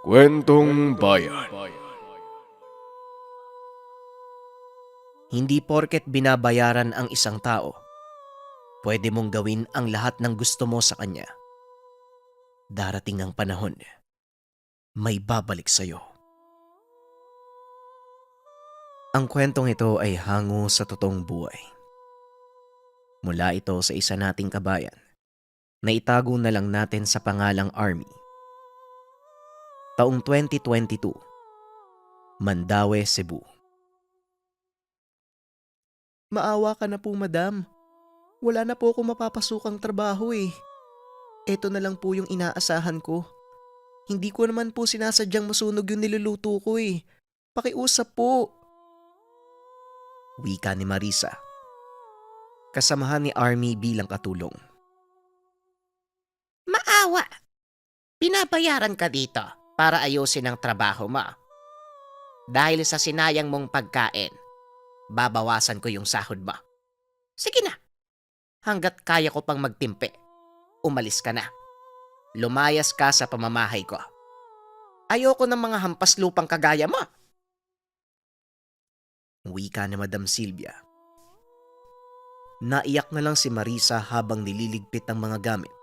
Kwentong Bayan. Hindi porket binabayaran ang isang tao, pwede mong gawin ang lahat ng gusto mo sa kanya. Darating ang panahon, may babalik sa'yo. Ang kwentong ito ay hango sa totoong buhay. Mula ito sa isa nating kabayan na itago na lang natin sa pangalang Army. Taong 2022, Mandaue, Cebu. Maawa ka na po, madam. Wala na po ako mapapasukang trabaho eh. Ito na lang po yung inaasahan ko. Hindi ko naman po sinasadyang masunog yung niluluto ko eh. Pakiusap po. Wika ni Marisa. Kasamahan ni Army bilang katulong. Maawa. Pinabayaran ka dito para ayusin ang trabaho mo. Dahil sa sinayang mong pagkain, babawasan ko yung sahod mo. Sige na. Hanggat kaya ko pang magtimpe, umalis ka na. Lumayas ka sa pamamahay ko. Ayoko ng mga hampas lupang kagaya mo. Wika ni Madam Silvia. Naiyak na lang si Marisa habang nililigpit ang mga gamit.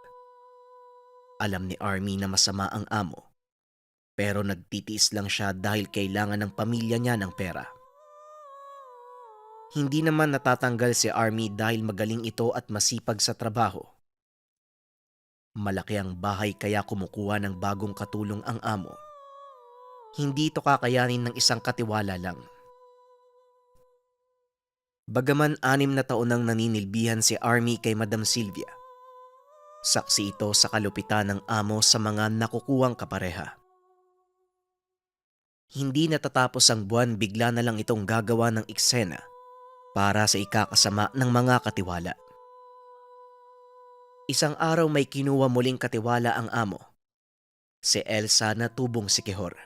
Alam ni Army na masama ang amo, pero nagtitiis lang siya dahil kailangan ng pamilya niya ng pera. Hindi naman natatanggal si Army dahil magaling ito at masipag sa trabaho. Malaki ang bahay kaya kumukuha ng bagong katulong ang amo. Hindi ito kakayanin ng isang katiwala lang. Bagaman 6 na taon nang naninilbihan si Army kay Madam Silvia, saksi ito sa kalupitan ng amo sa mga nakukuhang kapareha. Hindi natatapos ang buwan, bigla na lang itong gagawa ng eksena para sa ikakasama ng mga katiwala. Isang araw may kinuha muling katiwala ang amo, si Elsa na tubong sikihor.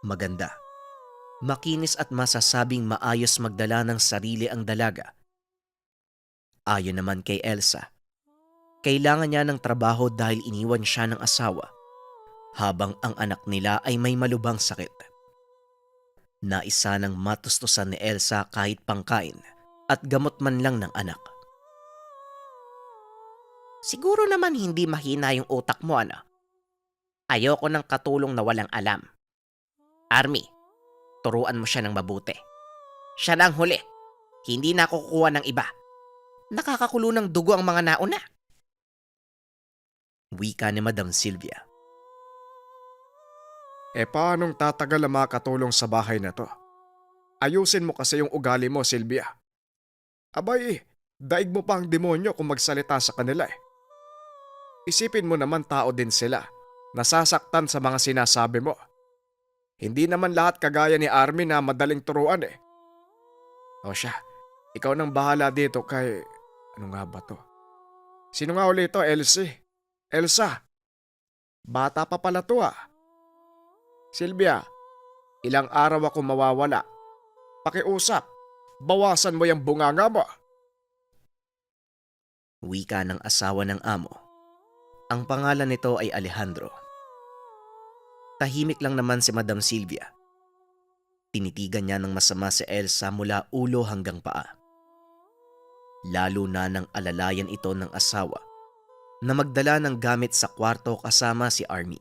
Maganda, makinis at masasabing maayos magdala ng sarili ang dalaga. Ayon naman kay Elsa, kailangan niya ng trabaho dahil iniwan siya ng asawa habang ang anak nila ay may malubhang sakit. Naisa nang matustusan ni Elsa kahit pangkain at gamot man lang ng anak. Siguro naman hindi mahina yung utak mo, ano? Ayoko ng katulong na walang alam. Army, turuan mo siya ng mabuti. Siya na ang huli. Hindi na ako kukuha ng iba. Nakakakulo ng dugo ang mga nauna. Wika ni Madam Silvia. Paanong tatagal ang mga katulong sa bahay na to? Ayusin mo kasi yung ugali mo, Silvia. Abay, daig mo pa ang demonyo kung magsalita sa kanila eh. Isipin mo naman tao din sila, nasasaktan sa mga sinasabi mo. Hindi naman lahat kagaya ni Army na madaling turuan eh. O siya, ikaw nang bahala dito kay... Ano nga ba to? Sino nga ulit ito, Elsie? Elsa? Bata pa pala to ah. Silvia, ilang araw ako mawawala. Pakiusap, bawasan mo yung bunganga mo. Wika ng asawa ng amo. Ang pangalan nito ay Alejandro. Tahimik lang naman si Madam Silvia. Tinitigan niya ng masama si Elsa mula ulo hanggang paa. Lalo na nang alalayan ito ng asawa na magdala ng gamit sa kwarto kasama si Army.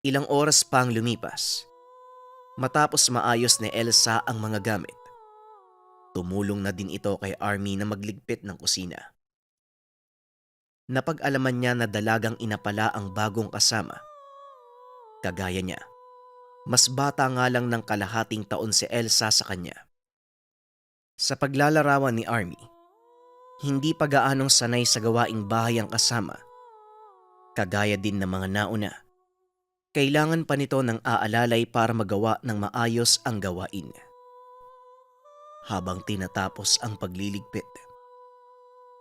Ilang oras pang lumipas, matapos maayos ni Elsa ang mga gamit, tumulong na din ito kay Army na magligpit ng kusina. Napag-alaman niya na dalagang inapala ang bagong kasama. Kagaya niya, mas bata nga lang ng kalahating taon si Elsa sa kanya. Sa paglalarawan ni Army, hindi pa gaanong sanay sa gawaing bahay ang kasama. Kagaya din ng mga nauna, kailangan pa nito ng aalalay para magawa ng maayos ang gawain. Habang tinatapos ang pagliligpit,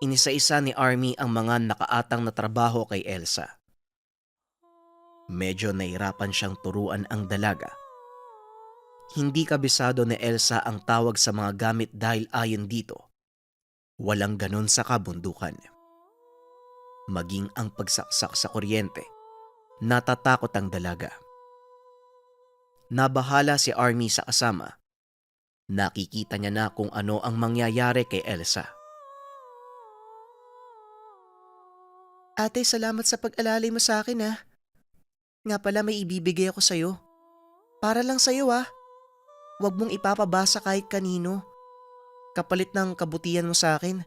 inisa-isa ni Army ang mga nakaatang na trabaho kay Elsa. Medyo nahirapan siyang turuan ang dalaga. Hindi kabisado ni Elsa ang tawag sa mga gamit dahil ayon dito, walang ganon sa kabundukan. Maging ang pagsaksak sa kuryente Natatakot ang dalaga. Nabahala si Army sa kasama. Nakikita niya na kung ano ang mangyayari kay Elsa. Ate, salamat sa pag-alalay mo sa akin ha. Nga pala may ibibigay ako sa'yo. Para lang sa'yo ha. Huwag mong ipapabasa kahit kanino. Kapalit ng kabutihan mo sa akin.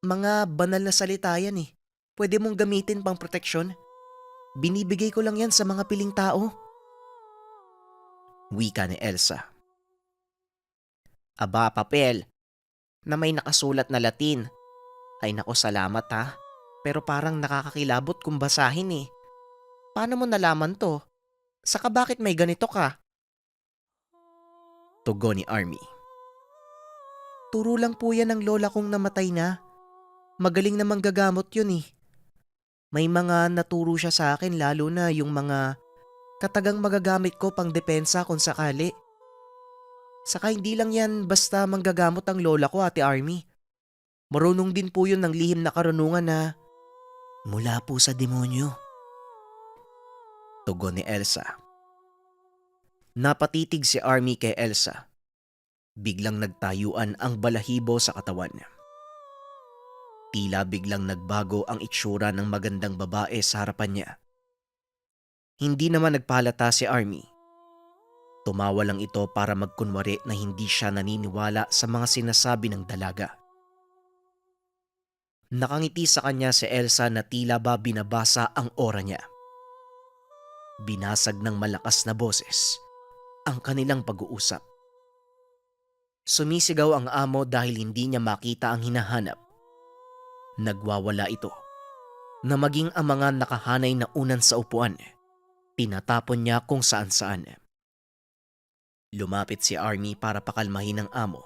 Mga banal na salita yan eh. Pwede mong gamitin pang proteksyon. Binibigay ko lang yan sa mga piling tao. Wika ni Elsa. Aba, papel. Na may nakasulat na Latin. Ay nako, salamat ha. Pero parang nakakakilabot kung basahin eh. Paano mo nalaman to? Saka bakit may ganito ka? Tugon ni Army. Turo lang po yan ng lola kong namatay na. Magaling na manggagamot yun eh. May mga naturo siya sa akin lalo na yung mga katagang magagamit ko pang depensa kung sakali. Saka hindi lang yan basta manggagamot ang lola ko, Ate Army. Marunong din po yun ng lihim na karunungan na mula po sa demonyo. Tugon ni Elsa. Napatitig si Army kay Elsa. Biglang nagtayuan ang balahibo sa katawan niya. Tila biglang nagbago ang itsura ng magandang babae sa harapan niya. Hindi naman nagpahalata si Army. Tumawa lang ito para magkunwari na hindi siya naniniwala sa mga sinasabi ng dalaga. Nakangiti sa kanya si Elsa na tila ba binabasa ang aura niya. Binasag ng malakas na boses ang kanilang pag-uusap. Sumisigaw ang amo dahil hindi niya makita ang hinahanap. Nagwawala ito na maging ang mga nakahanay na unan sa upuan. Tinatapon niya kung saan-saan. Lumapit si Army para pakalmahin ang amo,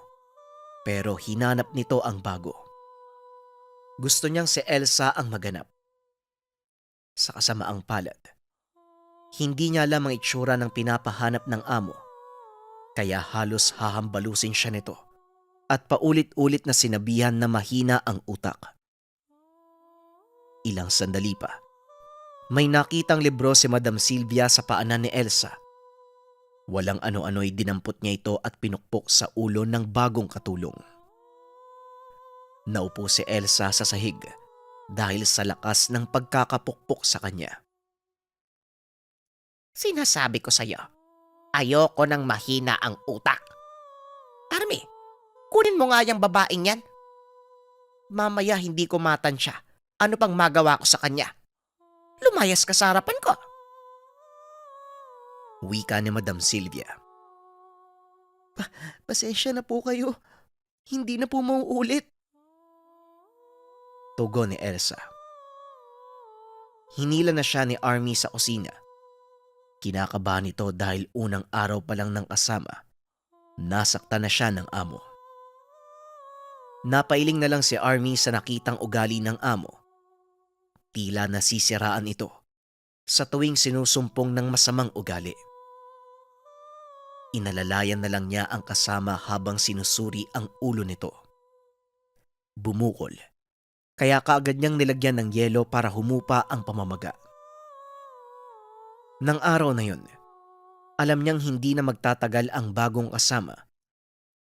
pero hinanap nito ang bago. Gusto niyang si Elsa ang maganap. Sa kasamaang palad, hindi niya alam ang itsura ng pinapahanap ng amo, kaya halos hahambalusin siya nito at paulit-ulit na sinabihan na mahina ang utak. Ilang sandali pa, may nakitang libro si Madam Sylvia sa paanan ni Elsa. Walang ano-ano'y dinampot niya ito at pinukpok sa ulo ng bagong katulong. Naupo si Elsa sa sahig dahil sa lakas ng pagkakapukpok sa kanya. Sinasabi ko sa'yo, ayoko nang mahina ang utak. Army, kunin mo nga yung babaeng yan. Mamaya hindi ko matansya. Ano pang magawa ko sa kanya? Lumayas ka sa harapan ko. Wika ni Madam Sylvia. Pasensya na po kayo. Hindi na po mauulit. Tugon ni Elsa. Hinila na siya ni Army sa kusina. Kinakabahan ito dahil unang araw pa lang ng kasama. Nasaktan na siya ng amo. Napailing na lang si Army sa nakitang ugali ng amo. Tila nasisiraan ito sa tuwing sinusumpong ng masamang ugali. Inalalayan na lang niya ang kasama habang sinusuri ang ulo nito. Bumukol, kaya kaagad niyang nilagyan ng yelo para humupa ang pamamaga. Nang araw na yun, alam niyang hindi na magtatagal ang bagong kasama.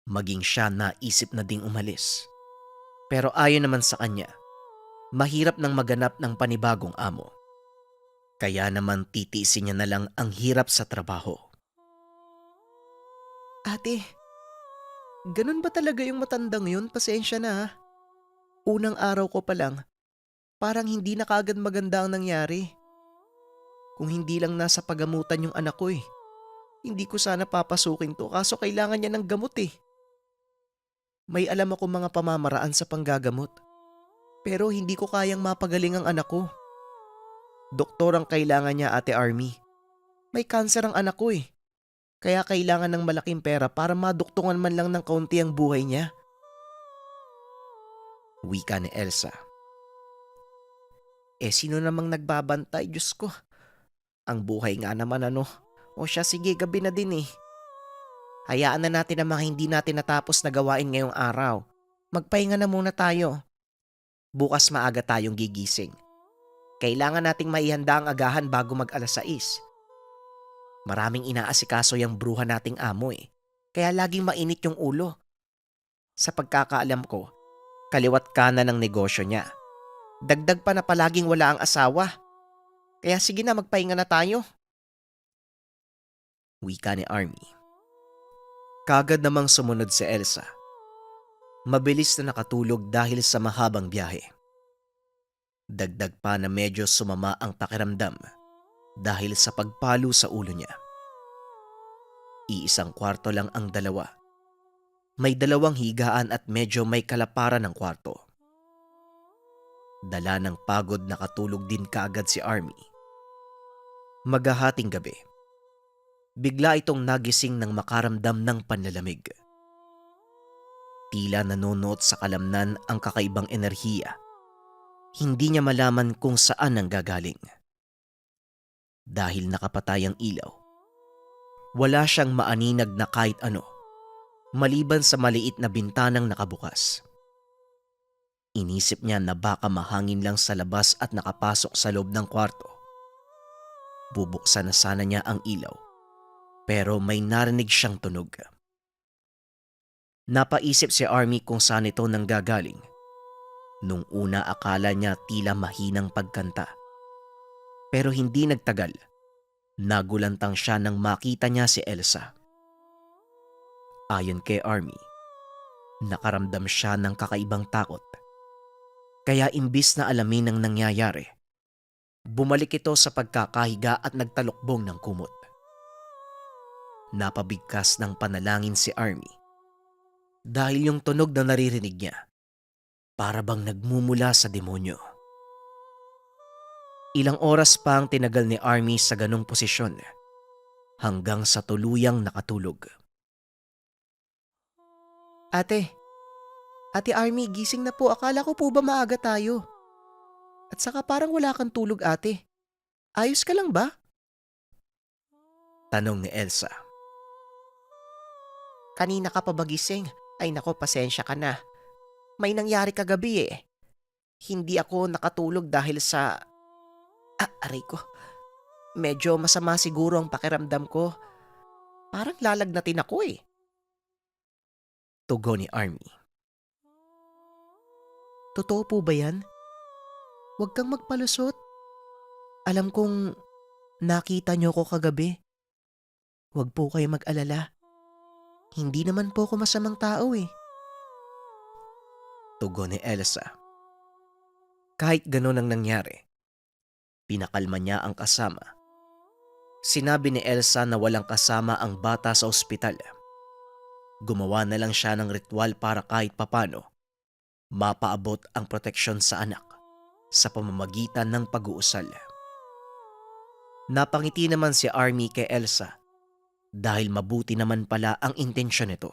Maging siya naisip na ding umalis. Pero ayon naman sa kanya, mahirap nang maganap ng panibagong amo. Kaya naman titiisin niya na lang ang hirap sa trabaho. Ate, ganun ba talaga yung matandang yun? Pasensya na ha. Unang araw ko pa lang, parang hindi na kaagad maganda ang nangyari. Kung hindi lang nasa pagamutan yung anak ko eh. Hindi ko sana papasukin to kaso kailangan niya ng gamot eh. May alam ako mga pamamaraan sa panggagamot. Pero hindi ko kayang mapagaling ang anak ko. Doktor ang kailangan niya, Ate Army. May kanser ang anak ko eh. Kaya kailangan ng malaking pera para maduktungan man lang ng kaunti ang buhay niya. Wika ni Elsa. Sino namang nagbabantay? Diyos ko. Ang buhay nga naman ano. O siya, sige, gabi na din eh. Hayaan na natin ang mga hindi natin natapos na gawain ngayong araw. Magpahinga na muna tayo. Bukas maaga tayong gigising. Kailangan nating maihanda ang agahan bago mag-alas 6. Maraming inaasikaso yung bruha nating amo eh. Kaya laging mainit yung ulo. Sa pagkakaalam ko, kaliwat kanan ng negosyo niya. Dagdag pa na palaging wala ang asawa. Kaya sige na, magpahinga na tayo. Wika ni Army. Kagad namang sumunod si Elsa. Mabilis na nakatulog dahil sa mahabang biyahe. Dagdag pa na medyo sumama ang pakiramdam dahil sa pagpalo sa ulo niya. Iisang kwarto lang ang dalawa. May 2 higaan at medyo may kalaparan ng kwarto. Dala ng pagod nakatulog din kaagad si Army. Maghahating gabi. Bigla itong nagising ng makaramdam ng panlalamig. Tila nanonood sa kalamnan ang kakaibang enerhiya. Hindi niya malaman kung saan ang gagaling. Dahil nakapatay ang ilaw, wala siyang maaninag na kahit ano, maliban sa maliit na bintanang nakabukas. Inisip niya na baka mahangin lang sa labas at nakapasok sa loob ng kwarto. Bubuksan na sana niya ang ilaw, pero may narinig siyang tunog. Napaisip si Army kung saan ito nanggagaling. Nung una akala niya tila mahinang pagkanta. Pero hindi nagtagal. Nagulantang siya nang makita niya si Elsa. Ayon kay Army, nakaramdam siya ng kakaibang takot. Kaya imbis na alamin ang nangyayari, bumalik ito sa pagkakahiga at nagtalukbong ng kumot. Napabigkas ng panalangin si Army dahil yung tunog na naririnig niya para bang nagmumula sa demonyo. Ilang oras pa ang tinagal ni Army sa ganong posisyon hanggang sa tuluyang nakatulog. Ate Army, gising na po. Akala ko po ba maaga tayo? At saka parang wala kang tulog, ate. Ayos ka lang ba? Tanong ni Elsa. Kanina ka pa ba gising? Ay nako, pasensya ka na. May nangyari kagabi eh. Hindi ako nakatulog dahil sa... aray ko. Medyo masama siguro ang pakiramdam ko. Parang lalagnatin ako eh. Tugon ni Army. Totoo po ba yan? Huwag kang magpalusot. Alam kong nakita niyo ko kagabi. Huwag po kayo mag-alala. Hindi naman po ako masamang tao eh. Tugon ni Elsa. Kahit ganon ang nangyari, pinakalma niya ang kasama. Sinabi ni Elsa na walang kasama ang bata sa ospital. Gumawa na lang siya ng ritual para kahit papano mapaabot ang proteksyon sa anak sa pamamagitan ng pag-uusal. Napangiti naman si Army kay Elsa dahil mabuti naman pala ang intensyon nito.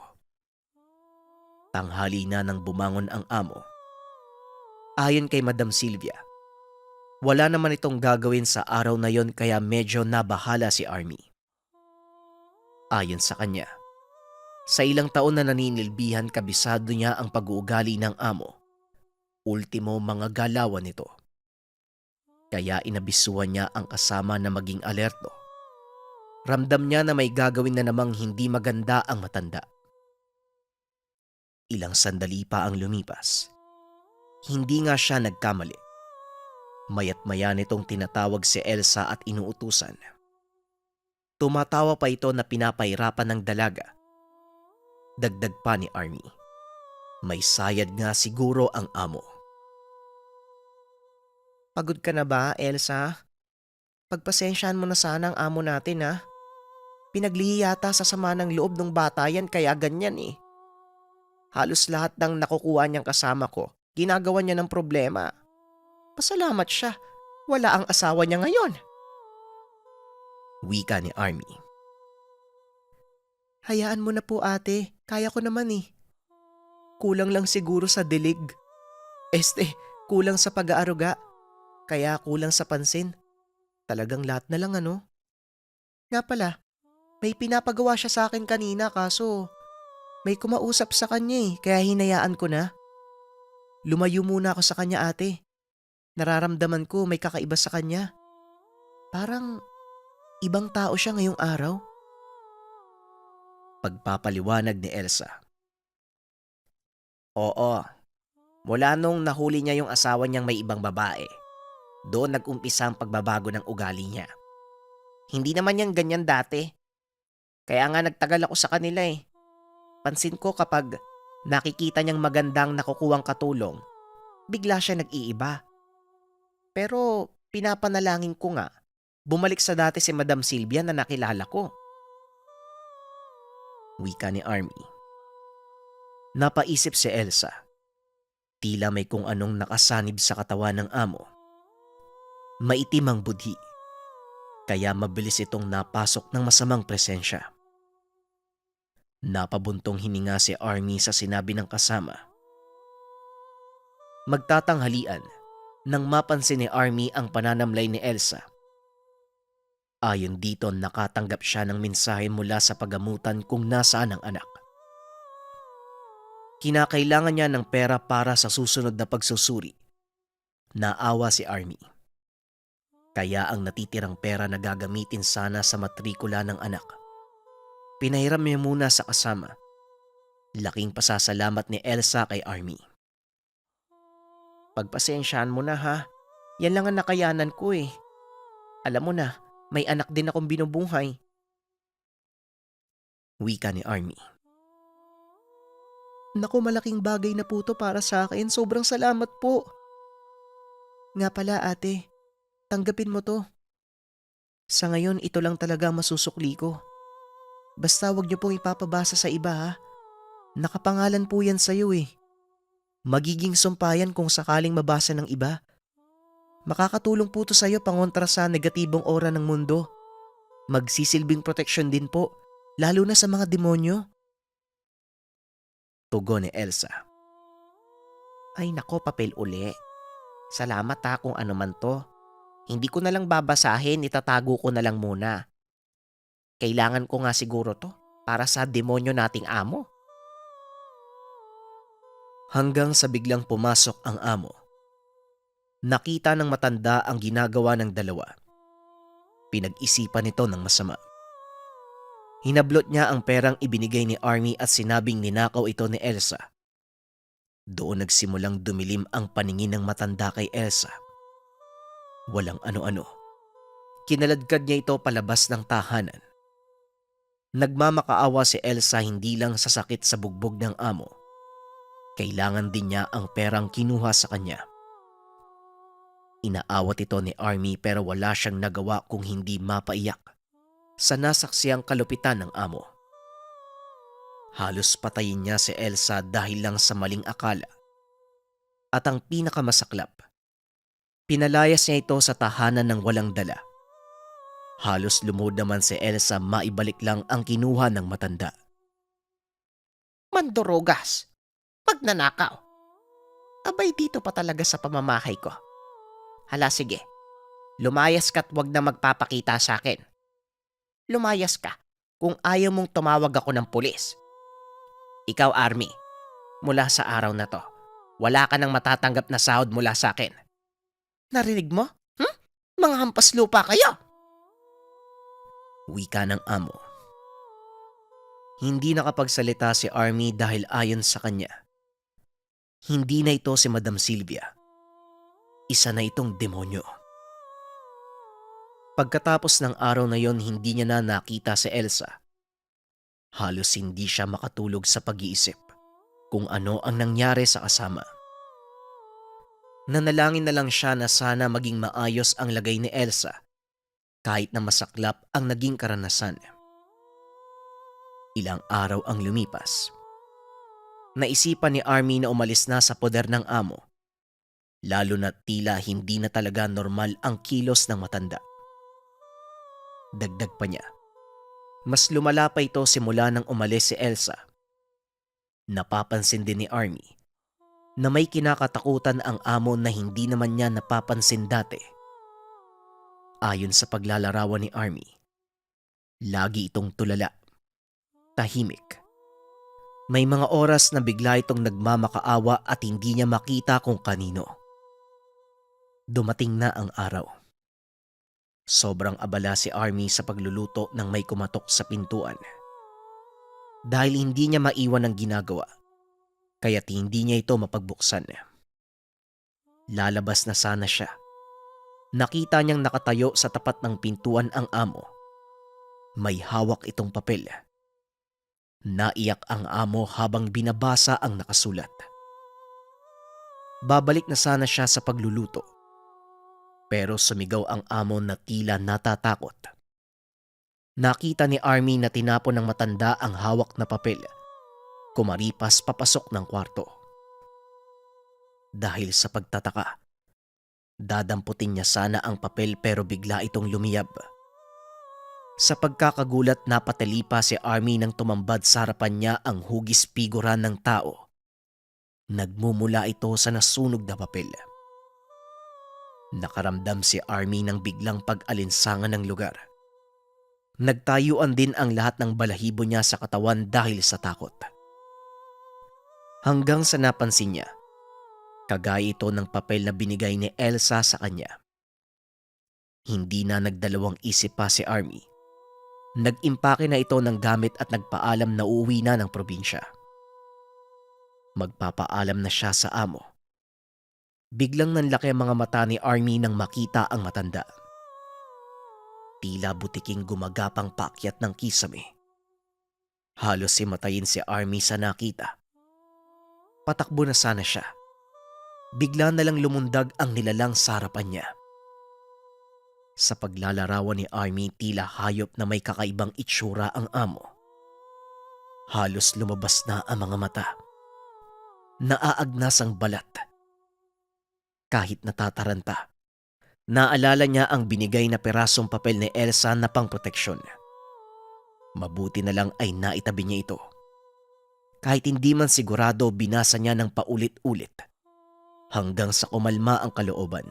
Tanghali na nang bumangon ang amo. Ayon kay Madam Sylvia, wala naman itong gagawin sa araw na yon kaya medyo nabahala si Army. Ayon sa kanya, sa ilang taon na naninilbihan kabisado niya ang pag-uugali ng amo. Ultimo mga galawan nito. Kaya inabisuhan niya ang kasama na maging alerto. Ramdam niya na may gagawin na namang hindi maganda ang matanda. Ilang sandali pa ang lumipas. Hindi nga siya nagkamali. Mayat-maya nitong tinatawag si Elsa at inuutusan. Tumatawa pa ito na pinapahirapan ng dalaga. Dagdag pa ni Army. May sayad nga siguro ang amo. Pagod ka na ba, Elsa? Pagpasensyahan mo na sana ang amo natin ha. Pinaglihi yata sa sama ng loob ng bata yan kaya ganyan eh. Halos lahat ng nakukuha niyang kasama ko, ginagawa niya ng problema. Pasalamat siya, wala ang asawa niya ngayon. Wika ni Army. Hayaan mo na po ate, kaya ko naman eh. Kulang lang siguro sa dilig. Kulang sa pag-aaruga. Kaya kulang sa pansin. Talagang lahat na lang ano. Nga pala, may pinapagawa siya sa akin kanina kaso may kumausap sa kanya eh, kaya hinayaan ko na. Lumayo muna ako sa kanya ate. Nararamdaman ko may kakaiba sa kanya. Parang ibang tao siya ngayong araw. Pagpapaliwanag ni Elsa. Oo, mula nung nahuli niya yung asawa niyang may ibang babae, doon nag-umpisa ang pagbabago ng ugali niya. Hindi naman yan ganyan dati. Kaya nga nagtagal ako sa kanila eh. Pansin ko kapag nakikita niyang magandang nakukuhang katulong, bigla siya nag-iiba. Pero pinapanalangin ko nga, bumalik sa dati si Madam Sylvia na nakilala ko. Wika ni Army. Napaisip si Elsa. Tila may kung anong nakasanib sa katawan ng amo. Maitim ang budhi, kaya mabilis itong napasok ng masamang presensya. Napabuntong hininga si Army sa sinabi ng kasama. Magtatanghalian nang mapansin ni Army ang pananamlay ni Elsa. Ayon dito, nakatanggap siya ng mensahe mula sa pagamutan kung nasaan ang anak. Kinakailangan niya ng pera para sa susunod na pagsusuri. Naawa si Army. Kaya ang natitirang pera na gagamitin sana sa matrikula ng anak. Pinahiram niya muna sa kasama. Laking pasasalamat ni Elsa kay Army. Pagpasensyaan mo na ha. Yan lang ang nakayanan ko eh. Alam mo na, may anak din akong binubuhay. Wika ni Army. Naku, malaking bagay na po to para sa akin. Sobrang salamat po. Nga pala ate, tanggapin mo to. Sa ngayon, ito lang talaga masusukli ko. Basta wag niyo pong ipapabasa sa iba ha. Nakapangalan po yan sa'yo eh. Magiging sumpayan kung sakaling mabasa ng iba. Makakatulong po to sa'yo pangontra sa negatibong aura ng mundo. Magsisilbing proteksyon din po, lalo na sa mga demonyo. Tugon ni Elsa. Ay nako, papel uli. Salamat ha kung ano man to. Hindi ko na lang babasahin, itatago ko na lang muna. Kailangan ko nga siguro to para sa demonyo nating amo. Hanggang sa biglang pumasok ang amo. Nakita ng matanda ang ginagawa ng dalawa. Pinag-isipan nito ng masama. Hinablot niya ang perang ibinigay ni Army at sinabing ninakaw ito ni Elsa. Doon nagsimulang dumilim ang paningin ng matanda kay Elsa. Walang ano-ano. Kinaladkad niya ito palabas ng tahanan. Nagmamakaawa si Elsa hindi lang sa sakit sa bugbog ng amo. Kailangan din niya ang perang kinuha sa kanya. Inaawat ito ni Army pero wala siyang nagawa kung hindi mapaiyak sa nasaksiyang kalupitan ng amo. Halos patayin niya si Elsa dahil lang sa maling akala. At ang pinakamasaklap, pinalayas niya ito sa tahanan ng walang dala. Halos lumuhod naman si Elsa maibalik lang ang kinuha ng matanda. Mandurugas! Magnanakaw! Abay dito pa talaga sa pamamahay ko. Hala sige, lumayas ka't wag na magpapakita sa akin. Lumayas ka kung ayaw mong tumawag ako ng pulis. Ikaw, Army, mula sa araw na to, wala ka nang matatanggap na sahod mula sa akin. Narinig mo? Mga hampas lupa kayo! Wika ng amo. Hindi nakapagsalita si Army dahil ayon sa kanya, hindi na ito si Madam Sylvia. Isa na itong demonyo. Pagkatapos ng araw na yon, hindi niya na nakita si Elsa. Halos hindi siya makatulog sa pag-iisip kung ano ang nangyari sa kasama. Nanalangin na lang siya na sana maging maayos ang lagay ni Elsa kahit na masaklap ang naging karanasan. Ilang araw ang lumipas. Naisipan ni Army na umalis na sa poder ng amo, lalo na tila hindi na talaga normal ang kilos ng matanda. Dagdag pa niya, mas lumala pa ito simula nang umalis si Elsa. Napapansin din ni Army na may kinakatakutan ang amo na hindi naman niya napapansin dati. Ayon sa paglalarawan ni Army, lagi itong tulala, tahimik. May mga oras na bigla itong nagmamakaawa at hindi niya makita kung kanino. Dumating na ang araw. Sobrang abala si Army sa pagluluto nang may kumatok sa pintuan. Dahil hindi niya maiwan ang ginagawa, kaya't hindi niya ito mapagbuksan. Lalabas na sana siya. Nakita niyang nakatayo sa tapat ng pintuan ang amo. May hawak itong papel. Naiyak ang amo habang binabasa ang nakasulat. Babalik na sana siya sa pagluluto. Pero sumigaw ang amo na tila natatakot. Nakita ni Army na tinapon ng matanda ang hawak na papel. Kumaripas papasok ng kwarto. Dahil sa pagtataka, dadamputin niya sana ang papel pero bigla itong lumiyab. Sa pagkakagulat napatali pa si Army nang tumambad sa harapan niya ang hugis figura ng tao. Nagmumula ito sa nasunog na papel. Nakaramdam si Army ng biglang pag-alinsangan ng lugar. Nagtayuan din ang lahat ng balahibo niya sa katawan dahil sa takot. Hanggang sa napansin niya, kagaya ito ng papel na binigay ni Elsa sa kanya. Hindi na nagdalawang isip pa si Army. Nag-impake na ito ng gamit at nagpaalam na uuwi na ng probinsya. Magpapaalam na siya sa amo. Biglang nanlaki ang mga mata ni Army nang makita ang matanda. Tila butiking gumagapang paakyat ng kisame. Halos himatayin si Army sa nakita. Patakbo na sana siya. Bigla na lang lumundag ang nilalang sa harapan niya. Sa paglalarawan ni Army, tila hayop na may kakaibang itsura ang amo. Halos lumabas na ang mga mata. Naaagnas ang balat. Kahit natataranta, naalala niya ang binigay na perasong papel ni Elsa na pangproteksyon. Mabuti na lang ay naitabi niya ito. Kahit hindi man sigurado, binasa niya ng paulit-ulit hanggang sa kumalma ang kalooban.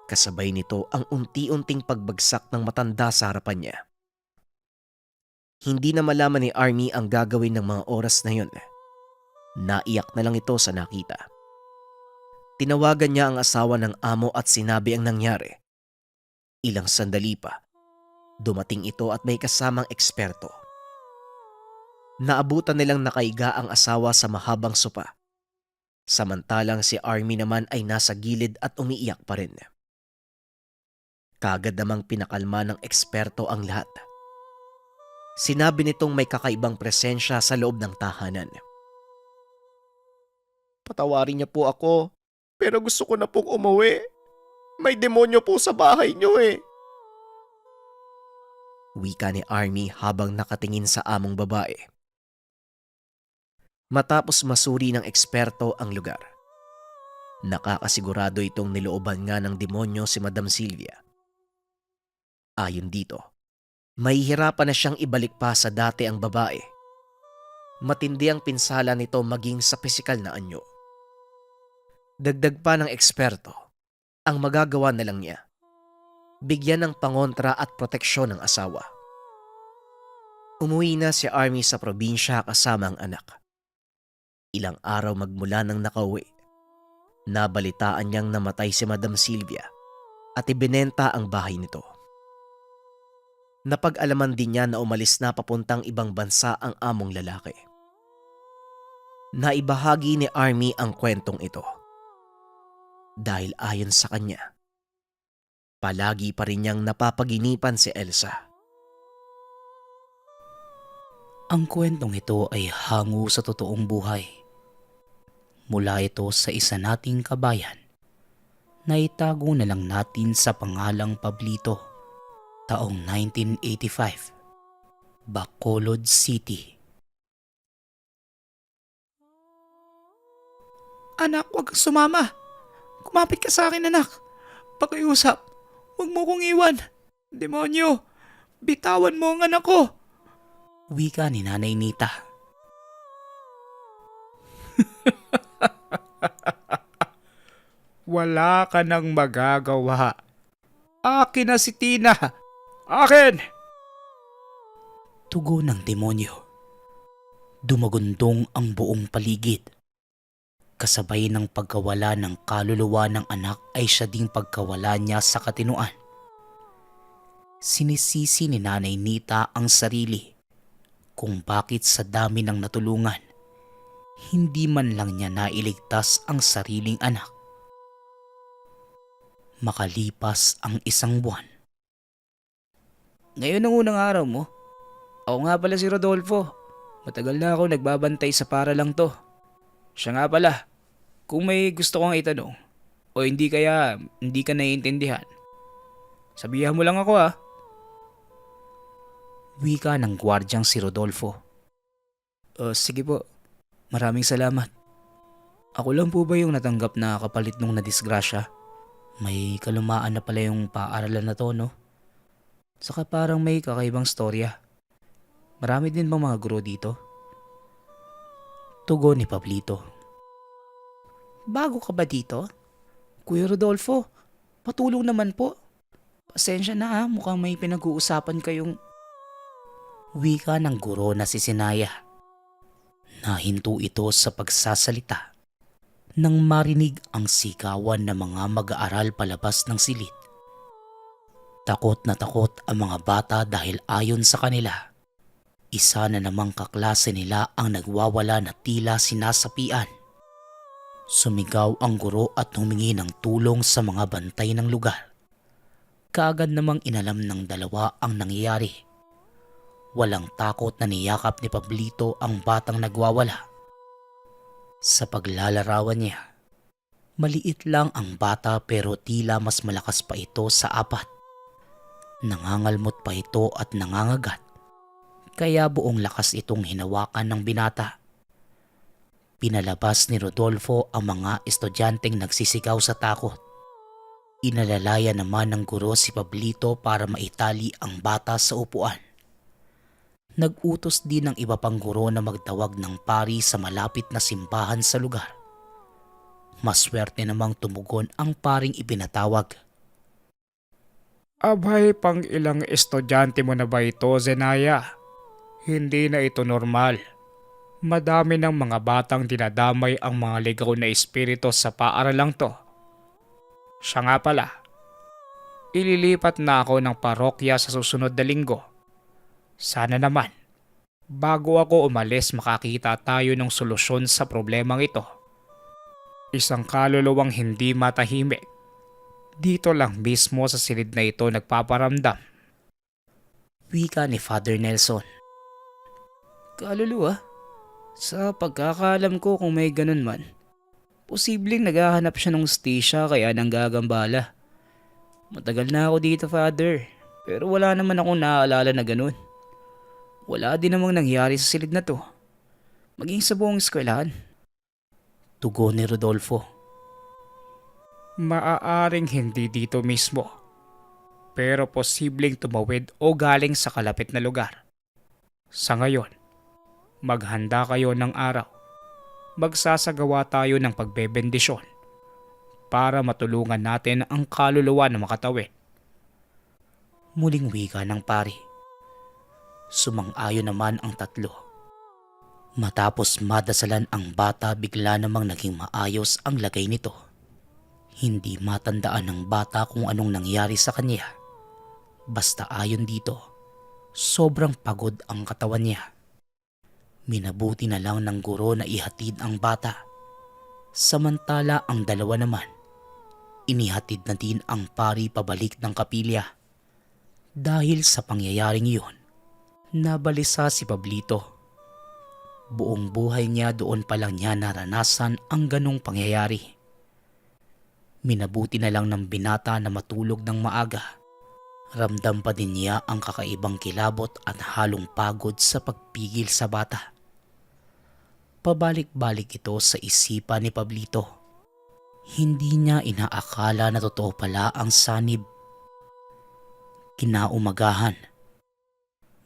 Kasabay nito ang unti-unting pagbagsak ng matanda sa harapan niya. Hindi na malaman ni Army ang gagawin ng mga oras na yun. Naiyak na lang ito sa nakita. Tinawagan niya ang asawa ng amo at sinabi ang nangyari. Ilang sandali pa, dumating ito at may kasamang eksperto. Naabutan nilang nakaiga ang asawa sa mahabang sopa. Samantalang si Army naman ay nasa gilid at umiiyak pa rin. Kagad namang pinakalma ng eksperto ang lahat. Sinabi nitong may kakaibang presensya sa loob ng tahanan. Patawarin niyo po ako, pero gusto ko na pong umuwi. May demonyo po sa bahay niyo eh. Wika ni Army habang nakatingin sa among babae. Matapos masuri ng eksperto ang lugar, nakakasigurado itong nilooban nga ng demonyo si Madam Sylvia. Ayon dito, mahihirapan na siyang ibalik pa sa dati ang babae. Matindi ang pinsala nito maging sa pisikal na anyo. Dagdag pa ng eksperto, ang magagawa na lang niya, bigyan ng pangontra at proteksyon ng asawa. Umuwi na si Army sa probinsya kasama ang anak. Ilang araw magmula nang nakauwi, nabalitaan niyang namatay si Madam Sylvia at ibinenta ang bahay nito. Napag-alaman din niya na umalis na papuntang ibang bansa ang among lalaki. Naibahagi ni Army ang kwentong ito. Dahil ayon sa kanya, palagi pa rin niyang napapaginipan si Elsa. Ang kwentong ito ay hango sa totoong buhay. Mula ito sa isa nating kabayan na itago na lang natin sa pangalang Pablito, taong 1985, Bacolod City. Anak, huwag kang sumama. Kumapit ka sa akin, anak. Pakiusap. Huwag mo kong iwan. Demonyo, bitawan mo ang anak ko. Wika ni Nanay Nita. Wala ka nang magagawa. Akin na si Tina. Akin! Tugon ng demonyo. Dumagundong ang buong paligid. Kasabay ng pagkawala ng kaluluwa ng anak ay siya ding pagkawala niya sa katinuan. Sinisisi ni Nanay Nita ang sarili kung bakit sa dami ng natulungan, hindi man lang niya nailigtas ang sariling anak. Makalipas ang 1 buwan. Ngayon ang unang araw mo? Ako nga pala si Rodolfo. Matagal na ako nagbabantay sa paralang to. Siya nga pala, kung may gusto kong itanong o hindi kaya hindi ka naiintindihan, sabihan mo lang ako ha. Wika ng gwardyang si Rodolfo. Sige po, maraming salamat. Ako lang po ba yung natanggap na kapalit nung nadisgrasya? May kalumaan na pala yung paaralan na to, no? Saka parang may kakaibang storya. Marami din bang mga guro dito? Tugon ni Pablito. Bago ka ba dito? Kuya Rodolfo, patulong naman po. Pasensya na ha, mukhang may pinag-uusapan kayong... Wika ng guro na si Sinaya. Nahinto ito sa pagsasalita nang marinig ang sigawan ng mga mag-aaral palabas ng silid. Takot na takot ang mga bata dahil ayon sa kanila, isa na namang kaklase nila ang nagwawala na tila sinasapian. Sumigaw ang guro at humingi ng tulong sa mga bantay ng lugar. Kaagad namang inalam ng dalawa ang nangyayari. Walang takot na niyakap ni Pablito ang batang nagwawala. Sa paglalarawan niya, maliit lang ang bata pero tila mas malakas pa ito sa 4. Nangangalmot pa ito at nangangagat, kaya buong lakas itong hinawakan ng binata. Pinalabas ni Rodolfo ang mga estudyanteng nagsisigaw sa takot. Inalalaya naman ng guro si Pablito para maitali ang bata sa upuan. Nag-utos din ng iba pang guro na magtawag ng pari sa malapit na simbahan sa lugar. Maswerte namang tumugon ang paring ipinatawag. Abay, pang ilang estudyante mo na ba ito, Zenaya? Hindi na ito normal. Madami ng mga batang dinadamay ang mga ligaw na espiritu sa paaralang to. Siya nga pala, ililipat na ako ng parokya sa susunod na linggo. Sana naman, bago ako umalis makakita tayo ng solusyon sa problemang ito. Isang kaluluwang hindi matahimik. Dito lang mismo sa silid na ito nagpaparamdam. Wika ni Father Nelson. Kaluluwa? Sa pagkakaalam ko kung may ganun man, posibleng naghahanap siya ng stisya kaya nanggagambala. Matagal na ako dito, Father, pero wala naman akong naaalala na ganun. Wala din namang nangyari sa silid na to, maging sa buong eskwelahan. Tugon ni Rodolfo. Maaaring hindi dito mismo, pero posibleng tumawid o galing sa kalapit na lugar. Sa ngayon, maghanda kayo ng araw. Magsasagawa tayo ng pagbebendisyon para matulungan natin ang kaluluwa na makatawid. Muling wika ng pari. Sumang-ayon naman ang 3. Matapos madasalan ang bata, bigla namang naging maayos ang lagay nito. Hindi matandaan ng bata kung anong nangyari sa kanya. Basta ayon dito, sobrang pagod ang katawan niya. Minabuti na lang ng guro na ihatid ang bata. Samantala ang dalawa naman, inihatid na din ang pari pabalik ng kapilya. Dahil sa pangyayaring iyon, nabalisa si Pablito. Buong buhay niya doon pa lang niya naranasan ang ganong pangyayari. Minabuti na lang ng binata na matulog ng maaga. Ramdam pa din niya ang kakaibang kilabot at halong pagod sa pagpigil sa bata. Pabalik-balik ito sa isipan ni Pablito. Hindi niya inaakala na totoo pala ang sanib. Kinaumagahan,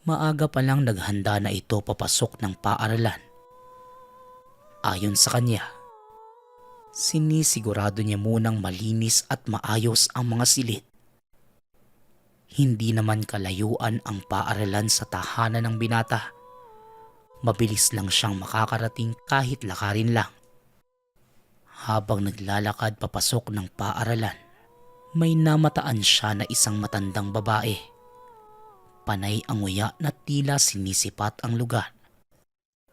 maaga pa lang naghanda na ito papasok ng paaralan. Ayon sa kanya, sinisigurado niya munang malinis at maayos ang mga silid. Hindi naman kalayuan ang paaralan sa tahanan ng binata. Mabilis lang siyang makakarating kahit lakarin lang. Habang naglalakad papasok ng paaralan, may namataan siya na isang matandang babae. Panay ang nguya na tila sinisipat ang lugar.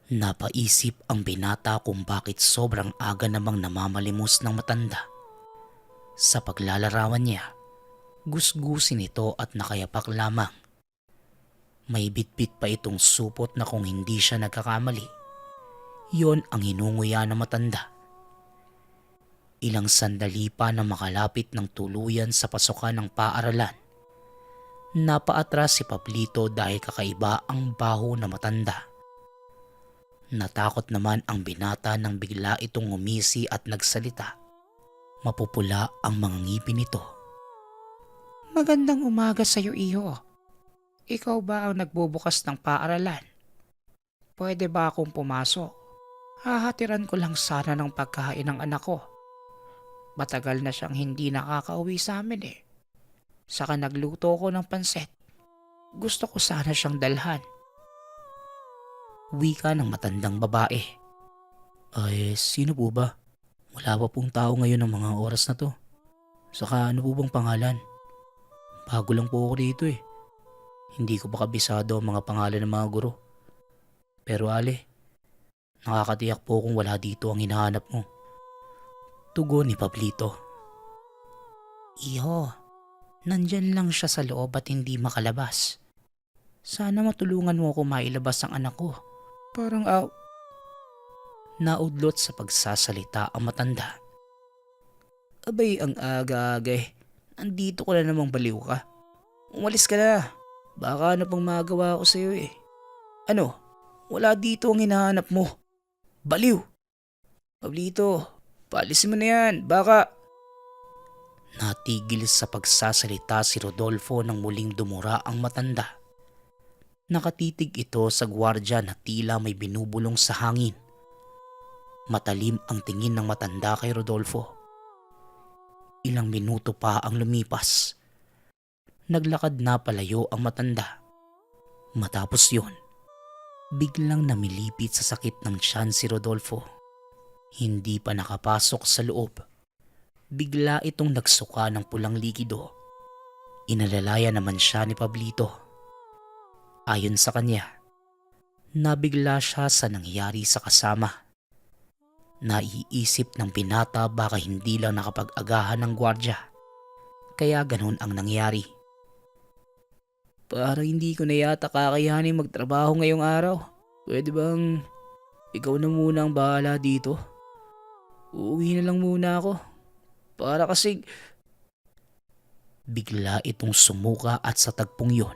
Napaisip ang binata kung bakit sobrang aga namang namamalimos ng matanda. Sa paglalarawan niya, gusgusin ito at nakayapak lamang. May bitbit pa itong supot na kung hindi siya nagkakamali, yon ang hinunguya na matanda. Ilang sandali pa na makalapit ng tuluyan sa pasukan ng paaralan, napaatras si Pablito dahil kakaiba ang baho na matanda. Natakot naman ang binata nang bigla itong ngumisi at nagsalita. Mapupula ang mga ngipin nito. Magandang umaga sa iyo, iho. Ikaw ba ang nagbubukas ng paaralan? Pwede ba akong pumasok? Hahatiran ko lang sana ng pagkain ng anak ko. Matagal na siyang hindi nakakauwi sa amin eh. Saka nagluto ko ng pansit. Gusto ko sana siyang dalhan. Wika ng matandang babae. Ay, sino po ba? Wala pa pong tao ngayon ng mga oras na to. Saka ano po bang pangalan? Bago lang po ako dito eh. Hindi ko pa kabisado ang mga pangalan ng mga guro. Pero Ale, nakakatiyak po kung wala dito ang hinahanap mo. Tugon ni Pablito. Iho, nandyan lang siya sa loob at hindi makalabas. Sana matulungan mo ako mailabas ang anak ko. Parang Naudlot sa pagsasalita ang matanda. abay ang aga-aga eh. Nandito ko na namang baliw ka. Umalis ka na. Baka ano pang magawa ko sa'yo eh. Ano? Wala dito ang hinahanap mo. Baliw! Pablito, paalisin mo na yan. Baka... Natigil sa pagsasalita si Rodolfo nang muling dumura ang matanda. Nakatitig ito sa gwardya na tila may binubulong sa hangin. Matalim ang tingin ng matanda kay Rodolfo. Ilang minuto pa ang lumipas. Naglakad na palayo ang matanda. Matapos yon, biglang namilipit sa sakit ng tiyan si Rodolfo. Hindi pa nakapasok sa loob, bigla itong nagsuka ng pulang likido. Inalalaya naman siya ni Pablito. Ayon sa kanya, nabigla siya sa nangyari sa kasama. Naiisip ng binata baka hindi lang nakapag-agahan ng gwardya, kaya ganun ang nangyari. Para hindi ko na yata kakayanin magtrabaho ngayong araw. Pwede bang ikaw na muna ang bahala dito? Uuwi na lang muna ako. Para kasi... Bigla itong sumuka at sa tagpong yon,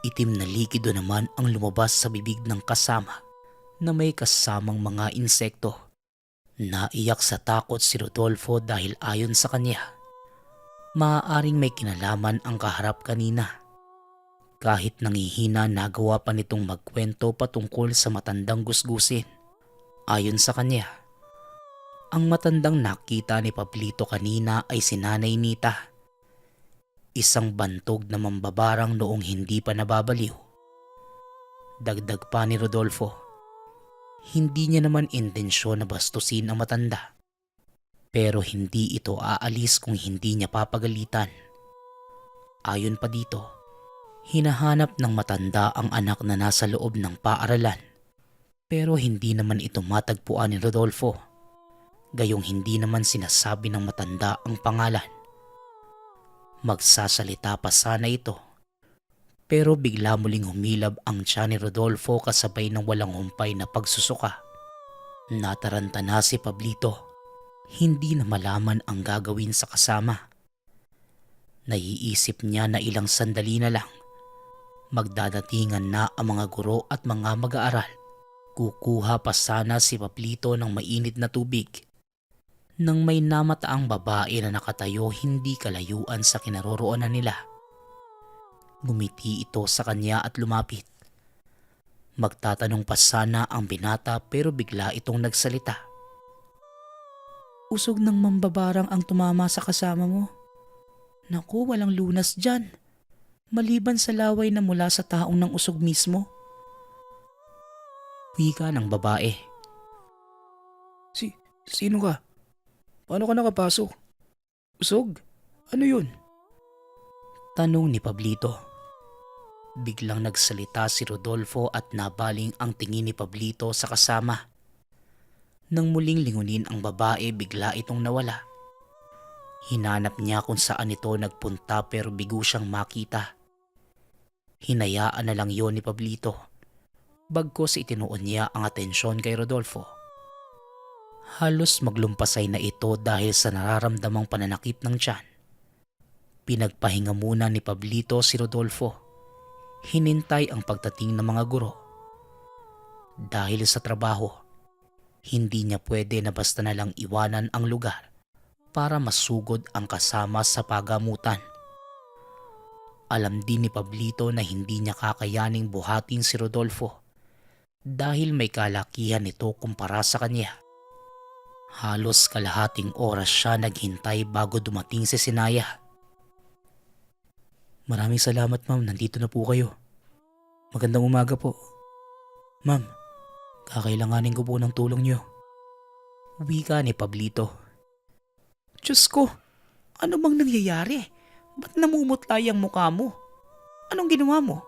itim na likido naman ang lumabas sa bibig ng kasama na may kasamang mga insekto. Naiyak sa takot si Rodolfo dahil ayon sa kanya, maaaring may kinalaman ang kaharap kanina. Kahit nangihina, nagawa pa nitong magkwento patungkol sa matandang gusgusin. Ayon sa kanya, ang matandang nakita ni Pablito kanina ay si Nanay Nita, isang bantog na mambabarang noong hindi pa nababaliw. Dagdag pa ni Rodolfo, hindi niya naman intensyon na bastusin ang matanda. Pero hindi ito aalis kung hindi niya papagalitan. Ayon pa dito, hinahanap ng matanda ang anak na nasa loob ng paaralan. Pero hindi naman ito matagpuan ni Rodolfo. Gayong hindi naman sinasabi ng matanda ang pangalan. Magsasalita pa sana ito, pero bigla muling humilab ang tiyan ni Rodolfo kasabay ng walang humpay na pagsusuka. Nataranta na si Pablito, hindi na malaman ang gagawin sa kasama. Naiisip niya na ilang sandali na lang, magdadatingan na ang mga guro at mga mag-aaral. Kukuha pa sana si Pablito ng mainit na tubig nang may namataang babae na nakatayo hindi kalayuan sa kinaroroonan nila. Ngumiti ito sa kanya at lumapit. Magtatanong pa sana ang binata pero bigla itong nagsalita. Usog ng mambabarang ang tumama sa kasama mo. Naku, walang lunas dyan. Maliban sa laway na mula sa taong ng usog mismo. Wika ng babae. Sino ka? Paano ka nakapasok? Usog? Ano yun? Tanong ni Pablito. Biglang nagsalita si Rodolfo at nabaling ang tingin ni Pablito sa kasama. Nang muling lingunin ang babae, bigla itong nawala. Hinanap niya kung saan ito nagpunta pero bigo siyang makita. Hinayaan na lang yon ni Pablito. Bagkus itinuon niya ang atensyon kay Rodolfo. Halos maglumpasay na ito dahil sa nararamdamang pananakit ng tiyan. Pinagpahinga muna ni Pablito si Rodolfo. Hinintay ang pagdating ng mga guro. Dahil sa trabaho, hindi niya pwede na basta na lang iwanan ang lugar para masugod ang kasama sa pagamutan. Alam din ni Pablito na hindi niya kakayaning buhatin si Rodolfo dahil may kalakihan ito kumpara sa kanya. Halos kalahating oras siya naghintay bago dumating si Sinaya. Maraming salamat ma'am, nandito na po kayo. Magandang umaga po. Ma'am, kakailanganin ko po ng tulong niyo. Wika ni Pablito. Diyos ko, ano bang nangyayari? Ba't namumutlay ang mukha mo? Anong ginawa mo?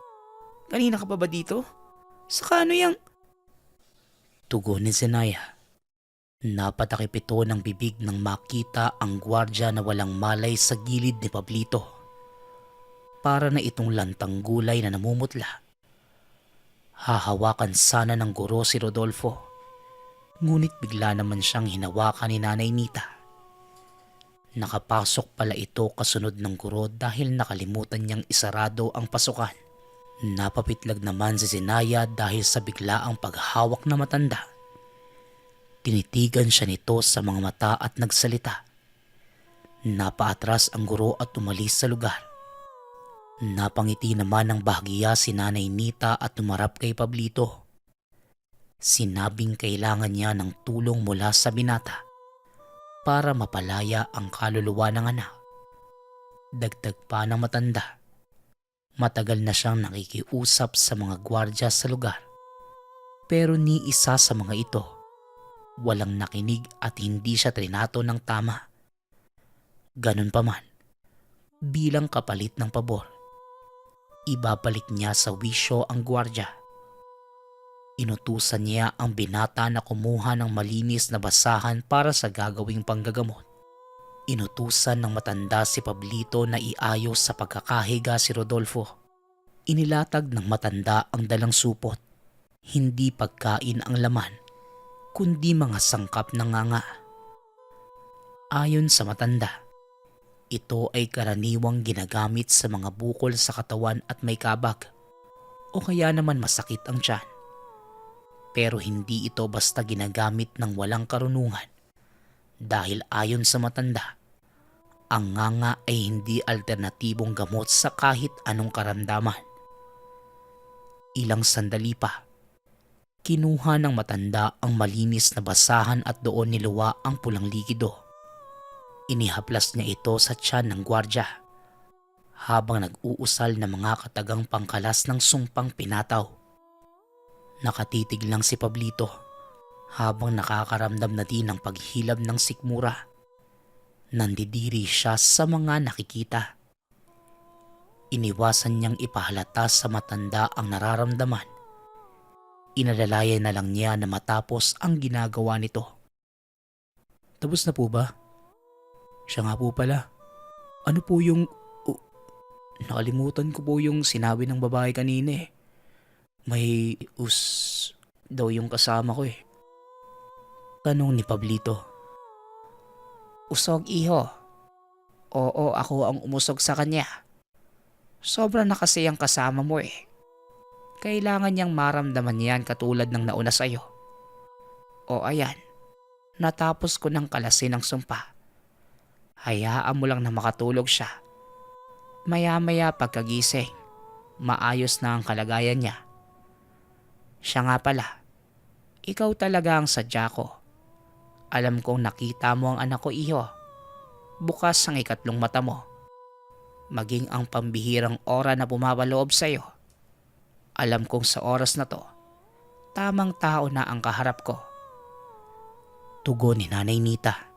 Kanina ka pa ba dito? Saka ano yang... Tugon ni Zenaya. Napatakip ito ng bibig nang makita ang gwardya na walang malay sa gilid ni Pablito. Para na itong lantang gulay na namumutla. Hahawakan sana ng guro si Rodolfo. Ngunit bigla naman siyang hinawakan ni Nanay Nita. Nakapasok pala ito kasunod ng guro dahil nakalimutan niyang isarado ang pasukan. Napapitlag naman si Zenaya dahil sa biglaang paghawak na matanda. Tinitigan siya nito sa mga mata at nagsalita. Napaatras ang guro at umalis sa lugar. Napangiti naman ng bahagiya si Nanay Nita at tumarap kay Pablito. Sinabing kailangan niya ng tulong mula sa binata para mapalaya ang kaluluwa ng anak. Dagdag pa ng matanda. Matagal na siyang nakikiusap sa mga gwardya sa lugar. Pero ni isa sa mga ito, walang nakinig at hindi siya trinato ng tama. Ganun pa man, bilang kapalit ng pabor, ibabalik niya sa wisyo ang gwardya. Inutusan niya ang binata na kumuha ng malinis na basahan para sa gagawing panggagamot. Inutusan ng matanda si Pablito na iayos sa pagkakahiga si Rodolfo. Inilatag ng matanda ang dalang supot. Hindi pagkain ang laman, kundi mga sangkap ng nganga. Ayon sa matanda, ito ay karaniwang ginagamit sa mga bukol sa katawan at may kabag o kaya naman masakit ang tiyan. Pero hindi ito basta ginagamit ng walang karunungan dahil ayon sa matanda, ang nganga ay hindi alternatibong gamot sa kahit anong karamdaman. Ilang sandali pa, kinuha ng matanda ang malinis na basahan at doon niluwa ang pulang likido. Inihaplas niya ito sa tiyan ng gwardya habang nag-uusal ng mga katagang pangkalas ng sumpang pinataw. Nakatitig lang si Pablito habang nakakaramdam na din ng paghilab ng sikmura. Nandidiri siya sa mga nakikita. Iniwasan niyang ipahalata sa matanda ang nararamdaman. Inalalayan na lang niya na matapos ang ginagawa nito. Tapos na po ba? Siya nga po pala. Ano po yung... nakalimutan ko po yung sinabi ng babae kanina eh. May daw yung kasama ko eh. Tanong ni Pablito. Usog, iho. Oo, ako ang umusog sa kanya. Sobra na kasi ang kasama mo eh. Kailangan niyang maramdaman yan katulad ng nauna sa'yo. O ayan, natapos ko ng kalasin ang sumpa. Hayaan mo lang na makatulog siya. Maya-maya pagkagising, maayos na ang kalagayan niya. Siya nga pala, ikaw talaga ang sadya ko. Alam kong nakita mo ang anak ko, iho. Bukas ang ikatlong mata mo. Maging ang pambihirang ora na pumapaloob sa'yo. Alam kong sa oras na to, tamang tao na ang kaharap ko. Tugon ni Nanay Nita.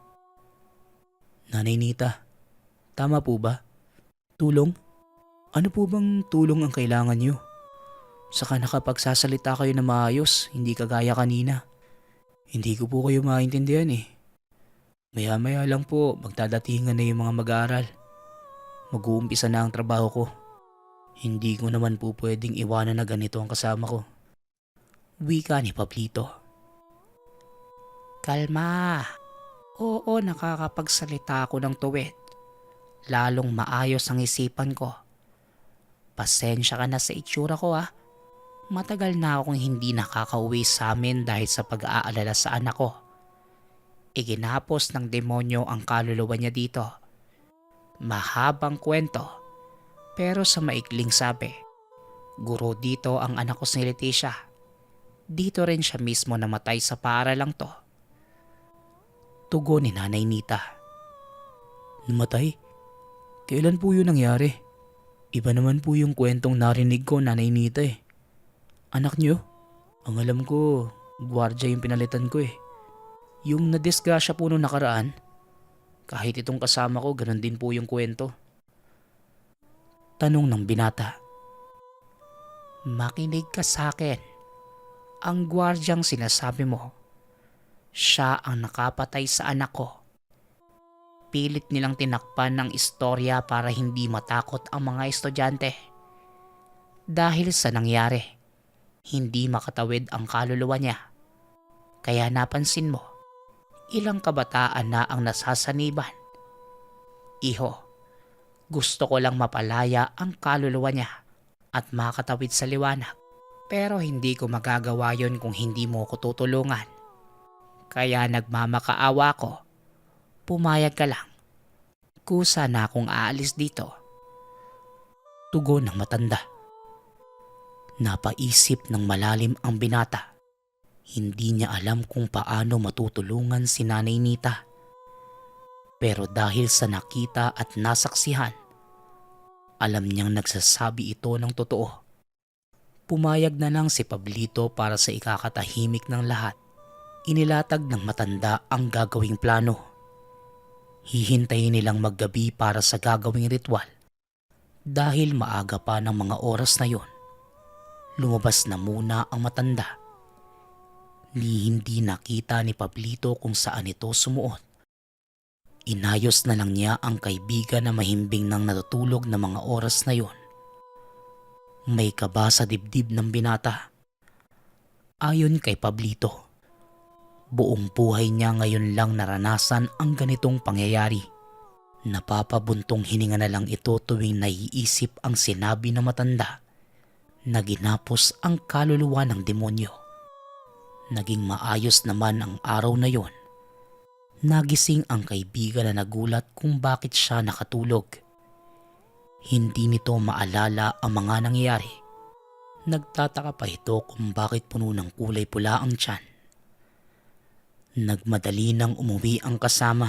Nanay Nita, tama po ba? Tulong? Ano po bang tulong ang kailangan niyo? Saka nakapagsasalita kayo na maayos, hindi kagaya kanina. Hindi ko po kayo maintindihan eh. Maya-maya lang po, magdadatingan na yung mga mag-aaral. Mag-uumpisa na ang trabaho ko. Hindi ko naman po pwedeng iwanan na ganito ang kasama ko. Wika ni Pablito. Kalma. Oo, nakakapagsalita ako ng tuwid. Lalong maayos ang isipan ko. Pasensya ka na sa itsura ko ah. Matagal na akong hindi nakakauwi sa amin dahil sa pag-aalala sa anak ko. Iginapos ng demonyo ang kaluluwa niya dito. Mahabang kwento, pero sa maikling sabi, guro dito ang anak ko si Leticia. Dito rin siya mismo namatay sa paaralang to. Tugon ni Nanay Nita. Namatay? Kailan po yun nangyari? Iba naman po yung kwentong narinig ko, Nanay Nita eh. Anak niyo? Ang alam ko, gwardiya yung pinalitan ko eh. Yung nadisgrasya po nung nakaraan, kahit itong kasama ko, ganun din po yung kwento. Tanong ng binata. Makinig ka sa akin. Ang gwardyang sinasabi mo, siya ang nakapatay sa anak ko. Pilit nilang tinakpan ng istorya para hindi matakot ang mga estudyante. Dahil sa nangyari, hindi makatawid ang kaluluwa niya. Kaya napansin mo, ilang kabataan na ang nasasaniban. Iho, gusto ko lang mapalaya ang kaluluwa niya at makatawid sa liwanag. Pero hindi ko magagawa yon kung hindi mo ko tutulungan. Kaya nagmamakaawa ko. Pumayag ka lang. Kusa na akong aalis dito. Tugon ng matanda. Napaisip ng malalim ang binata. Hindi niya alam kung paano matutulungan si Nanay Nita. Pero dahil sa nakita at nasaksihan, alam niyang nagsasabi ito ng totoo. Pumayag na lang si Pablito para sa ikakatahimik ng lahat. Inilatag ng matanda ang gagawing plano. Hihintayin nilang maggabi para sa gagawing ritual. Dahil maaga pa ng mga oras na yon, lumabas na muna ang matanda. Hindi nakita ni Pablito kung saan ito sumuot. Inayos na lang niya ang kaibigan na mahimbing nang natutulog na mga oras na yon. May kaba sa dibdib ng binata. Ayon kay Pablito, buong buhay niya ngayon lang naranasan ang ganitong pangyayari. Napapabuntong hininga na lang ito tuwing naiisip ang sinabi ng matanda na ginapos ang kaluluwa ng demonyo. Naging maayos naman ang araw na yon. Nagising ang kaibigan na nagulat kung bakit siya nakatulog. Hindi nito maalala ang mga nangyayari. Nagtataka pa ito kung bakit puno ng kulay pula ang tiyan. Nagmadali nang umuwi ang kasama.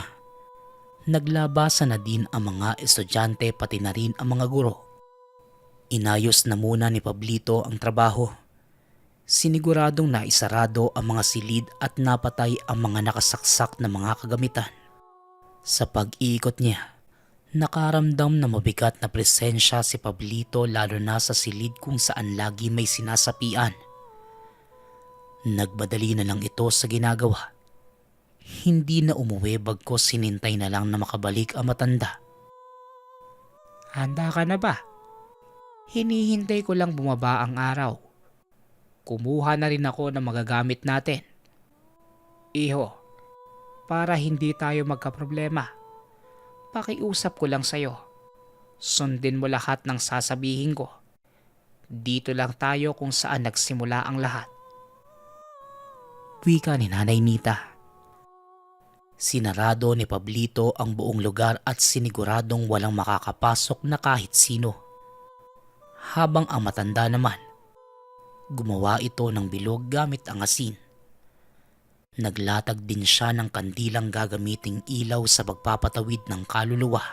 Naglabasan na din ang mga estudyante pati na rin ang mga guro. Inayos na muna ni Pablito ang trabaho. Siniguradong naisarado ang mga silid at napatay ang mga nakasaksak na mga kagamitan. Sa pag-iikot niya, nakaramdam na mabigat na presensya si Pablito lalo na sa silid kung saan lagi may sinasapian. Nagmadali na lang ito sa ginagawa. Hindi na umuwi bagkos sinintay na lang na makabalik ang matanda. Handa ka na ba? Hinihintay ko lang bumaba ang araw. Kumuha na rin ako ng magagamit natin. Iho, para hindi tayo magkaproblema, pakiusap ko lang sa'yo. Sundin mo lahat ng sasabihin ko. Dito lang tayo kung saan nagsimula ang lahat. Wika ni Nanay Nita. Sinarado ni Pablito ang buong lugar at siniguradong walang makakapasok na kahit sino. Habang ang matanda naman, gumawa ito ng bilog gamit ang asin. Naglatag din siya ng kandilang gagamiting ilaw sa pagpapatawid ng kaluluwa.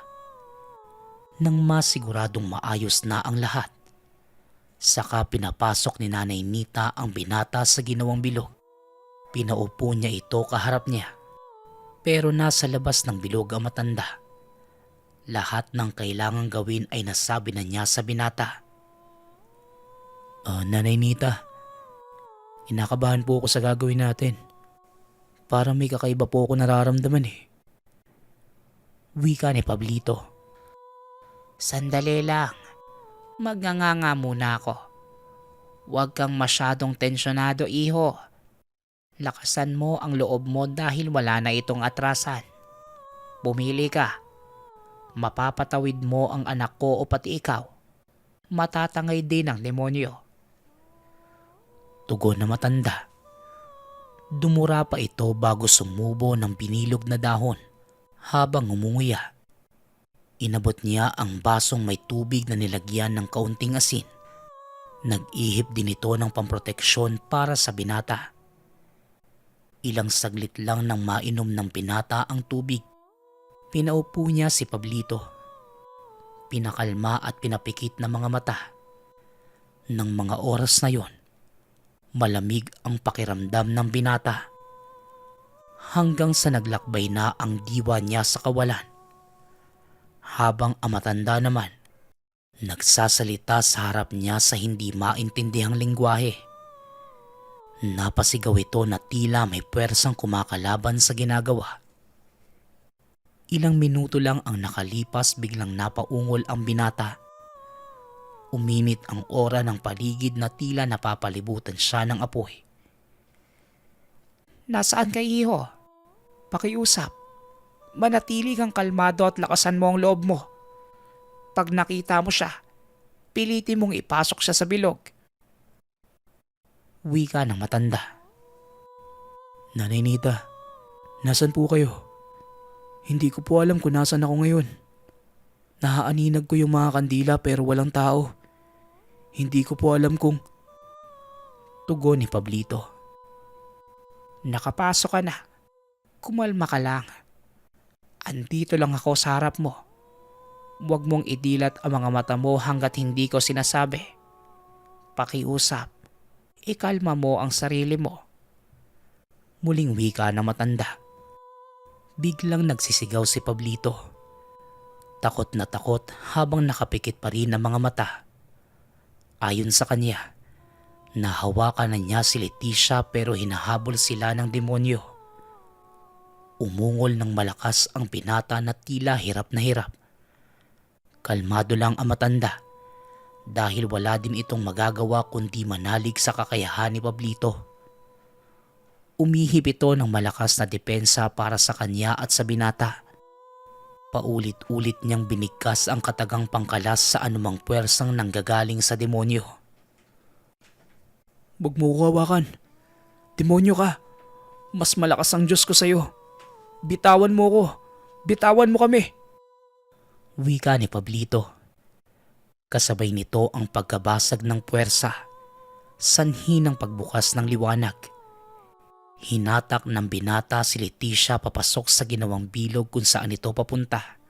Nang masiguradong maayos na ang lahat, saka pinapasok ni Nanay Nita ang binata sa ginawang bilog. Pinaupo niya ito kaharap niya. Pero nasa labas ng bilog ang matanda. Lahat ng kailangang gawin ay nasabi na niya sa binata. Nanay Nita, inakabahan po ako sa gagawin natin. Parang may kakaiba po ako nararamdaman eh. Wika ni Pablito. Sandali lang. Magnganga muna ako. Huwag kang masyadong tensyonado, iho. Lakasan mo ang loob mo dahil wala na itong atrasan. Pumili ka. Mapapatawid mo ang anak ko o pati ikaw. Matatangay din ang demonyo. Tugon na matanda. Dumura pa ito bago sumubo ng binilog na dahon. Habang umunguya, inabot niya ang basong may tubig na nilagyan ng kaunting asin. Nag-ihip din ito ng pamproteksyon para sa binata. Ilang saglit lang nang mainom ng binata ang tubig. Pinaupo niya si Pablito. Pinakalma at pinapikit na mga mata. Nang mga oras na yon, malamig ang pakiramdam ng binata. Hanggang sa naglakbay na ang diwa niya sa kawalan. Habang ang matanda naman, nagsasalita sa harap niya sa hindi maintindihang lingwahe. Napasigaw ito na tila may puwersang kumakalaban sa ginagawa. Ilang minuto lang ang nakalipas, biglang napaungol ang binata. Uminit ang aura ng paligid na tila napapalibutan siya ng apoy. Nasaan ka, iho? Pakiusap. Manatili kang kalmado at lakasan mo ang loob mo. Pag nakita mo siya, pilitin mong ipasok siya sa bilog. Wika ng matanda. Nanay Nita, nasan po kayo? Hindi ko po alam kung nasan ako ngayon. Nahaaninag ko yung mga kandila pero walang tao. Hindi ko po alam kung... Tugon ni Pablito. Nakapasok ka na. Kumalma ka lang. Andito lang ako sa harap mo. Huwag mong idilat ang mga mata mo hanggat hindi ko sinasabi. Pakiusap. Ikalma mo ang sarili mo. Muling wika ng matanda. Biglang nagsisigaw si Pablito. Takot na takot habang nakapikit pa rin ang mga mata. Ayon sa kanya, nahawakan na niya si Leticia pero hinahabol sila ng demonyo. Umungol ng malakas ang binata na tila hirap na hirap. Kalmado lang ang matanda dahil wala din itong magagawa kundi manalig sa kakayahan ni Pablito. Umihip ito ng malakas na depensa para sa kanya at sa binata. Paulit-ulit niyang binigkas ang katagang pangkalas sa anumang puwersang nanggagaling sa demonyo. Huwag mo ko hawakan. Demonyo ka. Mas malakas ang Diyos ko sa'yo. Bitawan mo ko. Bitawan mo kami. Wika ni Pablito. Kasabay nito ang pagkabasag ng puwersa, sanhi ng pagbukas ng liwanag. Hinatak ng binata si Leticia papasok sa ginawang bilog kung saan ito papunta.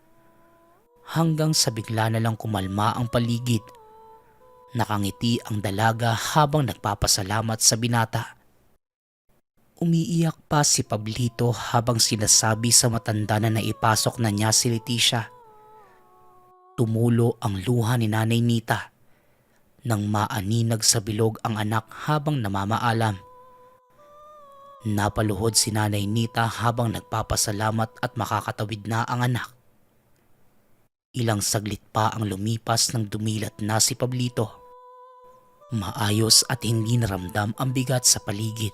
Hanggang sa bigla na lang kumalma ang paligid. Nakangiti ang dalaga habang nagpapasalamat sa binata. Umiiyak pa si Pablito habang sinasabi sa matanda na naipasok na niya si Leticia. Tumulo ang luha ni Nanay Nita nang maaninag sa bilog ang anak habang namamaalam. Napaluhod si Nanay Nita habang nagpapasalamat at makakatawid na ang anak. Ilang saglit pa ang lumipas nang dumilat na si Pablito. Maayos at hindi naramdam ang bigat sa paligid.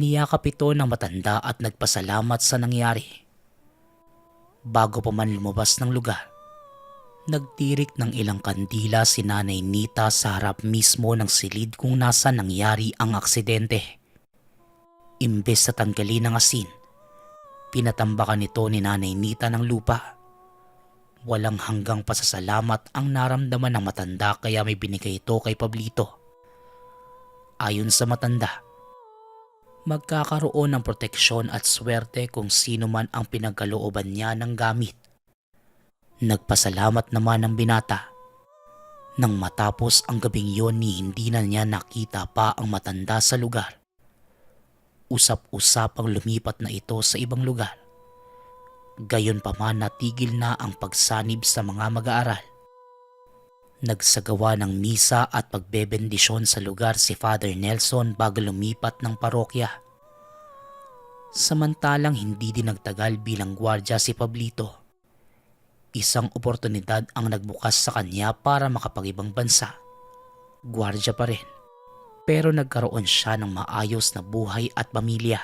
Niyakap ito ng matanda at nagpasalamat sa nangyari. Bago pa man lumabas ng lugar, nagtirik ng ilang kandila si Nanay Nita sa harap mismo ng silid kung nasa nangyari ang aksidente. Imbes na tanggalin ng asin, pinatambakan nito ni Nanay Nita ng lupa. Walang hanggang pasasalamat ang naramdaman ng matanda kaya may binigay ito kay Pablito. Ayon sa matanda, magkakaroon ng proteksyon at swerte kung sino man ang pinagkalooban niya ng gamit. Nagpasalamat naman ang binata. Nang matapos ang gabing yon ni hindi na niya nakita pa ang matanda sa lugar. usap-usapang lumipat na ito sa ibang lugar. Gayon pa man natigil na ang pagsanib sa mga mag-aaral. Nagsagawa ng misa at pagbebendisyon sa lugar si Father Nelson bago lumipat ng parokya. Samantalang hindi din nagtagal bilang gwardya si Pablito. Isang oportunidad ang nagbukas sa kanya para makapag-ibang bansa. Gwardya pa rin, pero nagkaroon siya ng maayos na buhay at pamilya.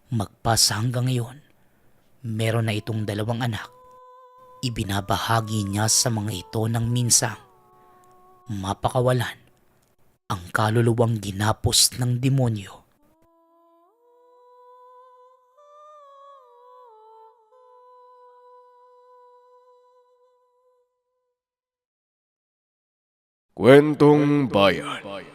Magpasa hanggang ngayon, meron na itong 2 anak. Ibinabahagi niya sa mga ito ng minsang mapakawalan ang kaluluwang ginapos ng demonyo. Kwentong Bayan.